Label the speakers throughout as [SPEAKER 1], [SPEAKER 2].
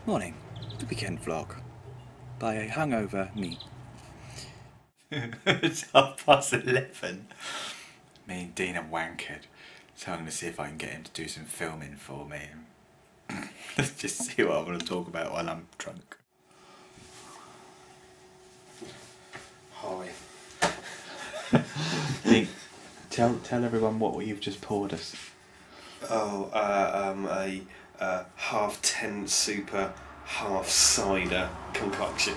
[SPEAKER 1] Morning, the weekend vlog by a hungover me. It's 11:30. Me and Dean are wankered, so I'm going to see if I can get him to do some filming for me. Let's just see what I want to talk about while I'm drunk. Hi. Dean, tell everyone what you've just poured us.
[SPEAKER 2] A half tent super, half cider concoction.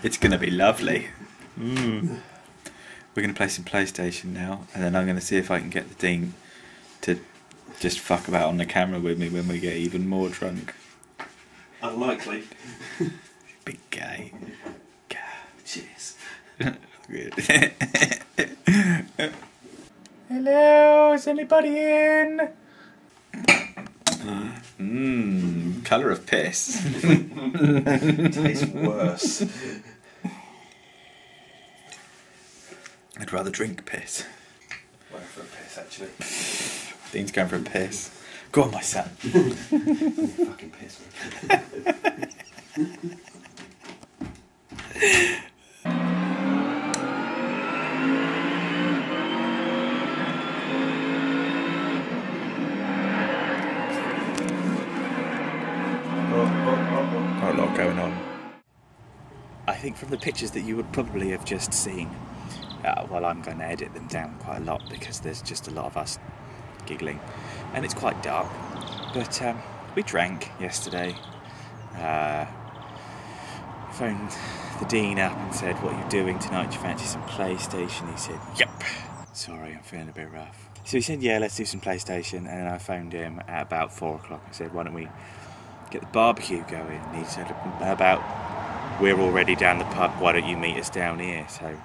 [SPEAKER 1] It's going to be lovely. We're going to play some PlayStation now, and then I'm going to see if I can get the Dean to just fuck about on the camera with me when we get even more drunk.
[SPEAKER 2] Unlikely.
[SPEAKER 1] Big gay.
[SPEAKER 2] Cheers.
[SPEAKER 1] Hello, is anybody in? Colour of piss.
[SPEAKER 2] Tastes worse.
[SPEAKER 1] I'd rather drink piss.
[SPEAKER 2] Going for a piss, actually.
[SPEAKER 1] Dean's going for a piss. Go on, my son.
[SPEAKER 2] You fucking piss me.
[SPEAKER 1] Not a lot going on. I think from the pictures that you would probably have just seen, well, I'm going to edit them down quite a lot because there's just a lot of us giggling and it's quite dark, but we drank yesterday. Phoned the Dean up and said, what are you doing tonight, do you fancy some PlayStation? He said, yep. Sorry, I'm feeling a bit rough. So he said, yeah, let's do some PlayStation, and then I phoned him at about 4 o'clock. I said, why don't we get the barbecue going? And he said, we're already down the pub, why don't you meet us down here? So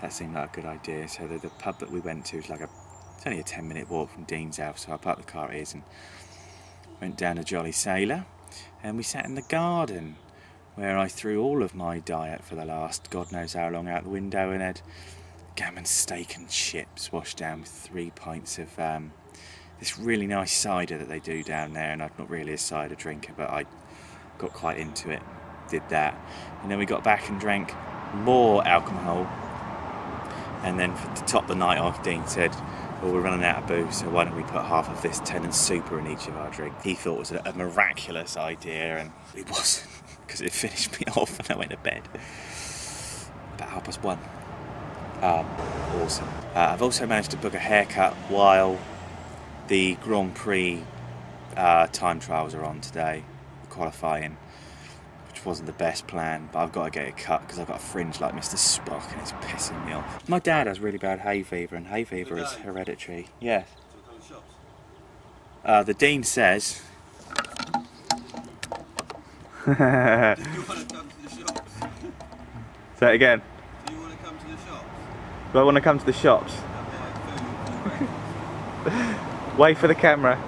[SPEAKER 1] that seemed like a good idea. So the pub that we went to is it's only a 10-minute walk from Dean's house, so I parked the car at his and went down to Jolly Sailor, and we sat in the garden where I threw all of my diet for the last God knows how long out the window and had gammon steak and chips washed down with 3 pints of this really nice cider that they do down there, and I'm not really a cider drinker, but I got quite into it, did that, and then we got back and drank more alcohol, and then to top the night off, Dean said, well, we're running out of booze, so why don't we put half of this Tennant Super in each of our drinks. He thought it was a miraculous idea, and it wasn't, because it finished me off and I went to bed about 1:30. Awesome. I've also managed to book a haircut while the Grand Prix time trials are on today, qualifying, which wasn't the best plan, but I've got to get it cut because I've got a fringe like Mr. Spock and it's pissing me off. My dad has really bad hay fever, and hay fever is hereditary. Yes. The Dean says...
[SPEAKER 3] Do you want to come to the shops?
[SPEAKER 1] Say it again.
[SPEAKER 3] Do you want to come to the shops?
[SPEAKER 1] Do I want to come to the shops? Wait for the camera.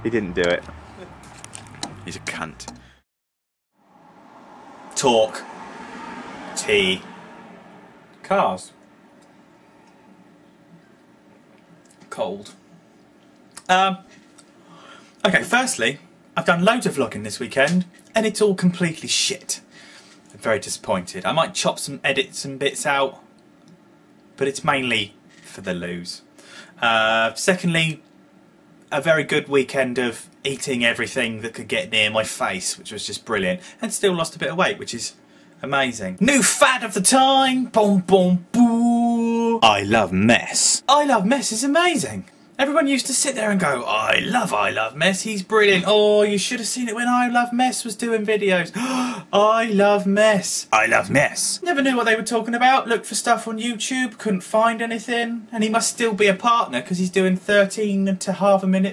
[SPEAKER 1] He didn't do it. He's a cunt. Talk. Tea. Cars. Cold. Okay, firstly, I've done loads of vlogging this weekend and it's all completely shit. I'm very disappointed. I might chop some edits and bits out, but it's mainly for the loos. Secondly, a very good weekend of eating everything that could get near my face, which was just brilliant, and still lost a bit of weight, which is amazing. New fad of the time! Boom, boom, boo! I love mess. I love mess is amazing. Everyone used to sit there and go, I love Mess, he's brilliant. Oh, you should have seen it when I Love Mess was doing videos. I love Mess. I love Mess. Never knew what they were talking about. Looked for stuff on YouTube, couldn't find anything. And he must still be a partner because he's doing 13 to half an hour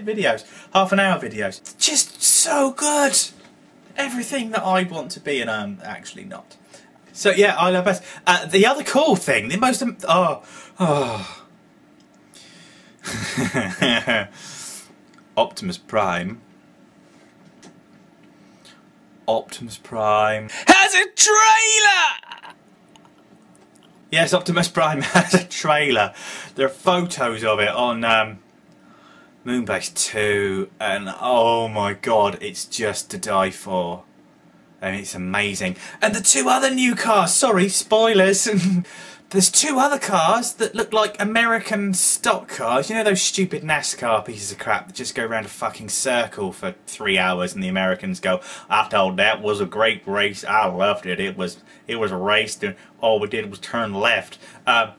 [SPEAKER 1] videos. Just so good. Everything that I want to be, and I'm actually not. So yeah, I love Mess. The other cool thing, the most, Optimus Prime has a trailer! Yes, Optimus Prime has a trailer. There are photos of it on Moonbase 2, and oh my god, it's just to die for. And it's amazing. And the two other new cars, sorry, spoilers. There's two other cars that look like American stock cars. You know those stupid NASCAR pieces of crap that just go around a fucking circle for 3 hours and the Americans go, I thought that was a great race. I loved it. It was a race and all we did was turn left. The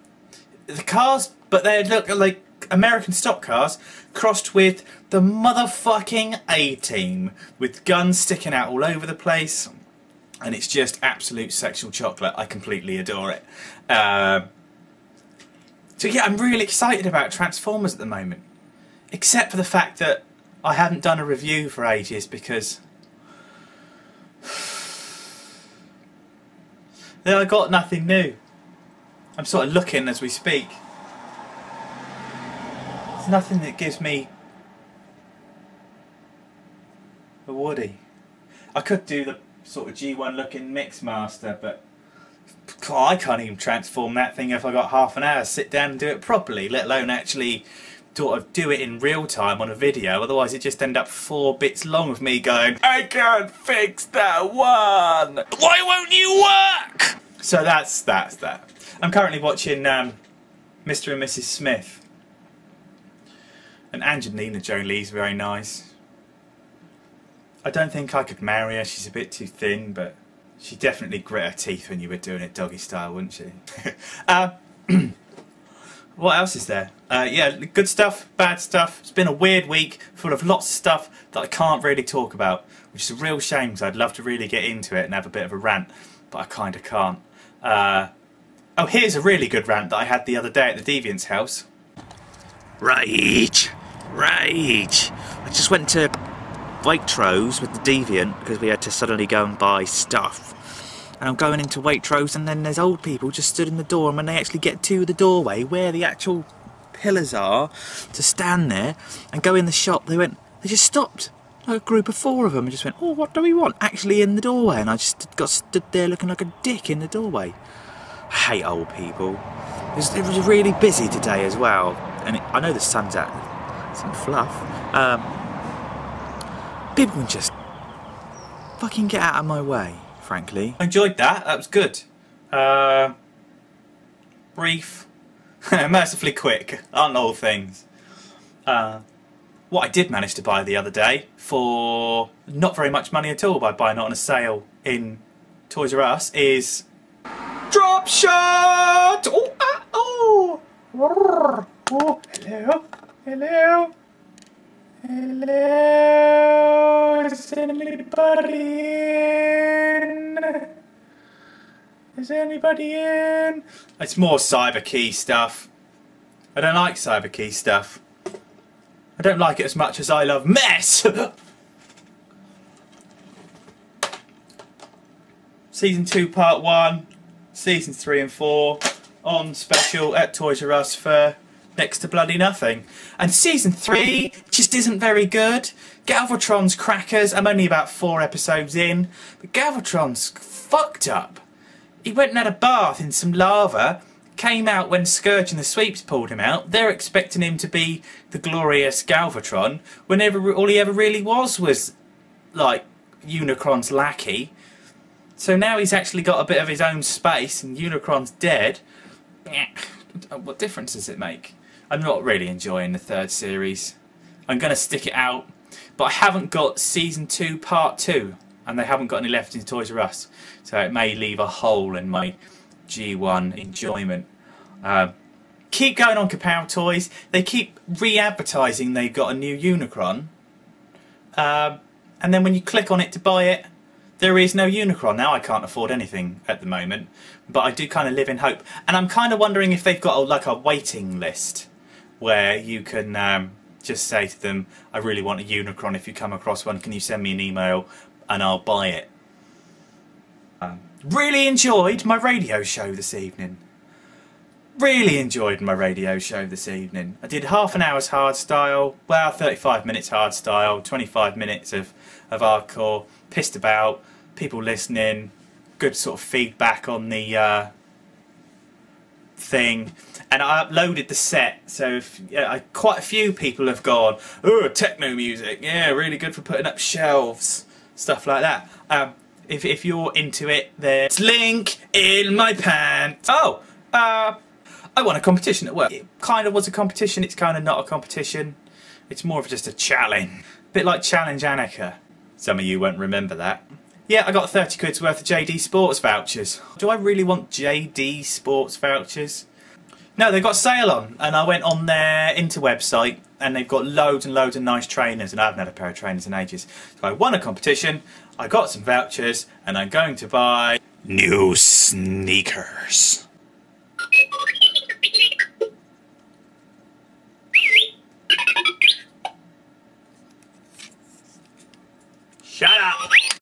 [SPEAKER 1] cars, but they look like American stock cars crossed with the motherfucking A-Team with guns sticking out all over the place. And it's just absolute sexual chocolate. I completely adore it. So yeah, I'm really excited about Transformers at the moment. Except for the fact that I haven't done a review for ages because I got nothing new. I'm sort of looking as we speak. There's nothing that gives me a Woody. I could do the sort of G1 looking Mixmaster, but I can't even transform that thing if I got half an hour to sit down and do it properly, let alone actually sort of do it in real time on a video. Otherwise it just end up 4 bits long of me going, I can't fix that one! Why won't you work? So that's that. I'm currently watching Mr. and Mrs. Smith. And Angelina Jolie's very nice. I don't think I could marry her, she's a bit too thin, but she'd definitely grit her teeth when you were doing it doggy style, wouldn't she? What else is there? Yeah, good stuff, bad stuff. It's been a weird week full of lots of stuff that I can't really talk about, which is a real shame because I'd love to really get into it and have a bit of a rant, but I kind of can't. Oh, here's a really good rant that I had the other day at the Deviant's house. Rage! I just went to Waitrose with the Deviant because we had to suddenly go and buy stuff, and I'm going into Waitrose and then there's old people just stood in the door, and when they actually get to the doorway where the actual pillars are to stand there and go in the shop, they just stopped, like a group of 4 of them, and just went, oh, what do we want? Actually in the doorway, and I just got stood there looking like a dick in the doorway. I hate old people. It was really busy today as well, and I know the sun's out, some fluff. People can just fucking get out of my way, frankly. I enjoyed that, that was good. Brief, mercifully quick, aren't all things. What I did manage to buy the other day for not very much money at all by buying it on a sale in Toys R Us is Drop Shot! Oh, oh! Oh, hello, hello. Hello, is anybody in? Is anybody in? It's more CyberKey stuff. I don't like CyberKey stuff. I don't like it as much as I love mess! Season 2 Part 1, Seasons 3 and 4 on special at Toys R Us for next to bloody nothing. And Season 3 just isn't very good. Galvatron's crackers. I'm only about 4 episodes in, but Galvatron's fucked up. He went and had a bath in some lava, came out when Scourge and the Sweeps pulled him out. They're expecting him to be the glorious Galvatron, whenever all he ever really was like Unicron's lackey. So now he's actually got a bit of his own space and Unicron's dead. What difference does it make? I'm not really enjoying the 3rd series. I'm going to stick it out, but I haven't got Season 2 Part 2, and they haven't got any left in Toys R Us, so it may leave a hole in my G1 enjoyment. Keep going on Kapow Toys. They keep re-advertising they've got a new Unicron, and then when you click on it to buy it, there is no Unicron. Now I can't afford anything at the moment, but I do kind of live in hope. And I'm kind of wondering if they've got like a waiting list where you can just say to them, I really want a Unicron. If you come across one, can you send me an email and I'll buy it. Really enjoyed my radio show this evening. Really enjoyed my radio show this evening. I did half an hour's hardstyle, well 35 minutes hardstyle, 25 minutes of hardcore, pissed about, people listening, good sort of feedback on the thing, and I uploaded the set. So if, quite a few people have gone, oh, techno music, yeah, really good for putting up shelves, stuff like that. If you're into it, there's link in my pants. Oh, I won a competition at work. It kind of was a competition. It's kind of not a competition. It's more of just a challenge. A bit like Challenge Annika. Some of you won't remember that. Yeah, I got 30 quid's worth of JD Sports vouchers. Do I really want JD Sports vouchers? No, they've got a sale on, and I went on their interweb site, and they've got loads and loads of nice trainers, and I haven't had a pair of trainers in ages. So I won a competition, I got some vouchers, and I'm going to buy new sneakers.